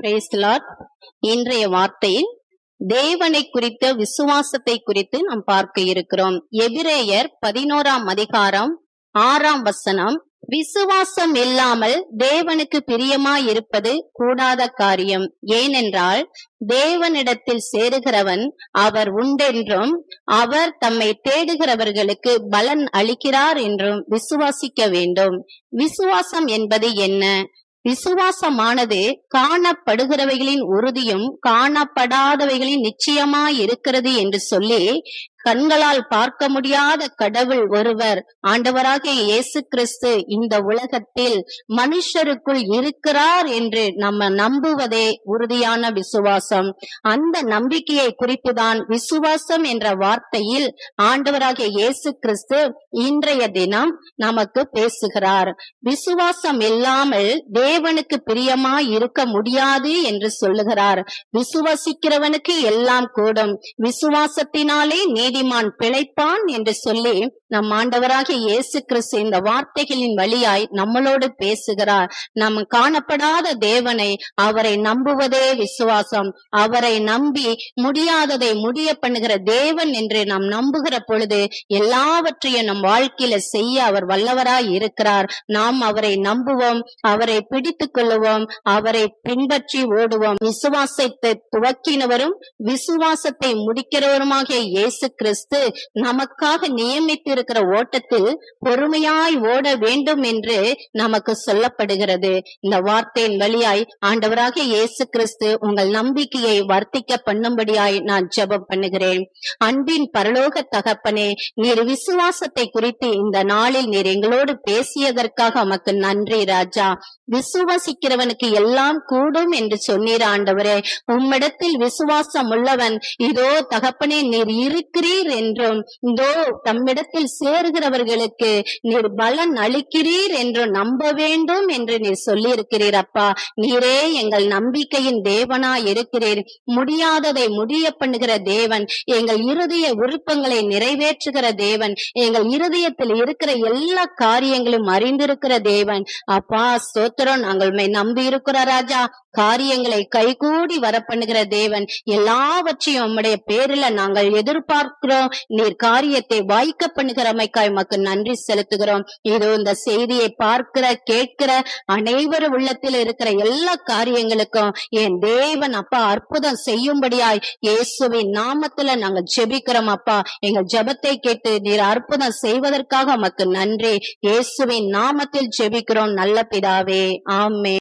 Praise the Lord. இன்றைய வார்த்தையில் தேவனை குறித்த விசுவாசத்தை குறித்து நாம் பார்க்க இருக்கிறோம். எபிரேயர் 11ஆம் அதிகாரம் 6ஆம் வசனம், விசுவாசம் இல்லாமல் தேவனுக்கு பிரியமாய் இருப்பது கூடாத காரியம். ஏனென்றால் தேவனிடத்தில் சேருகிறவன் அவர் உண்டென்றும் அவர் தம்மை தேடுகிறவர்களுக்கு பலன் அளிக்கிறார் என்றும் விசுவாசிக்க வேண்டும். விசுவாசம் என்பது என்ன? விசுவாசமானது காணப்படுகிறவைகளின் உறுதியும் காணப்படாதவைகளின் நிச்சயமாய் இருக்கிறது என்று சொல்லி, கண்களால் பார்க்க முடியாத கடவுள் ஒருவர் ஆண்டவராகிய இயேசு கிறிஸ்து இந்த உலகத்தில் மனுஷருக்குள் இருக்கிறார் என்று நம்ம நம்புவதே உறுதியான விசுவாசம். அந்த நம்பிக்கையை குறித்துதான் விசுவாசம் என்ற வார்த்தையில் ஆண்டவராகிய இயேசு கிறிஸ்து இன்றைய தினம் நமக்கு பேசுகிறார். விசுவாசம் இல்லாமல் தேவனுக்கு பிரியமாய் இருக்க முடியாது என்று சொல்லுகிறார். விசுவாசிக்கிறவனுக்கு எல்லாம் கூடும், விசுவாசத்தினாலே நீதிமான் பிழைப்பான் என்று சொல்லி நம் ஆண்டவராகிய இயேசு கிறிஸ்து இந்த வார்த்தைகளின் வழியாய் நம்மளோடு பேசுகிறார். நம் காணப்படாத தேவனை, அவரை நம்புவதே விசுவாசம். அவரை நம்பி முடியாததை முடிய பண்ணுகிற தேவன் என்று நாம் நம்புகிற பொழுது எல்லாவற்றையும் நம் வாழ்க்கையில செய்ய அவர் வல்லவராய் இருக்கிறார். நாம் அவரை நம்புவோம், அவரை பிடித்துக் கொள்ளுவோம், அவரை பின்பற்றி ஓடுவோம். விசுவாசத்தை துவக்கினவரும் விசுவாசத்தை முடிக்கிறவருமாகிய இயேசு கிறிஸ்து நமக்காக நியமித்திருக்கிற ஓட்டத்தில் பொறுமையாய் ஓட வேண்டும் என்று நமக்கு சொல்லப்படுகிறது. இந்த வார்த்தையின் வழியாய் ஆண்டவராகிய இயேசு கிறிஸ்து உங்கள் நம்பிக்கையை வர்த்திக்க பண்ணும்படியாய் நான் ஜெபம் பண்ணுகிறேன். அன்பின் பரலோக தகப்பனே, நீர் விசுவாசத்தை குறித்து இந்த நாளில் நீர் எங்களோடு பேசியதற்காக உமக்கு நன்றி ராஜா. விசுவாசிக்கிறவனுக்கு எல்லாம் கூடும் என்று சொன்னீர் ஆண்டவரே. உம்மிடத்தில் விசுவாசம் உள்ளவன் இதோ தகப்பனே நீர் இருக்கிறீர் என்றும், இதோ தம்மிடத்தில் சேருகிறவர்களுக்கு நீர் பலன் அளிக்கிறீர் என்று நம்ப வேண்டும் என்று நீர் சொல்லி இருக்கிறீர் அப்பா. நீரே எங்கள் நம்பிக்கையின் தேவனா இருக்கிறீர். முடியாததை முடிய பண்ணுகிற தேவன், எங்கள் இருதய விருப்பங்களை நிறைவேற்றுகிற தேவன், எங்கள் இருதயத்தில் இருக்கிற எல்லா காரியங்களும் அறிந்திருக்கிற தேவன் அப்பா. ஸ்தோத்திரம், நாங்கள் நம்பி இருக்கிற ராஜா. காரியங்களை கைகூடி வர பண்ணுகிற தேவன், எல்லாவற்றையும் உம்முடைய பேரில நாங்கள் எதிர்பார்க்கிறோம். நீர் காரியத்தை வாய்க்க பண்ணுகிறமைக்காய் உமக்கு நன்றி செலுத்துகிறோம். இதோ இந்த செய்தியை பார்க்கிற கேட்கிற அனைவரும் உள்ளத்தில் இருக்கிற எல்லா காரியங்களுக்கும் என் தேவன் அப்பா அற்புதம் செய்யும்படியாய் இயேசுவின் நாமத்துல நாங்கள் ஜெபிக்கிறோம் அப்பா. எங்கள் ஜெபத்தை கேட்டு நீர் அற்புதம் செய்வதற்காக உமக்கு நன்றி. இயேசுவின் நாமத்தில் ஜெபிக்கிறோம் நல்ல பிதாவே, ஆமென்.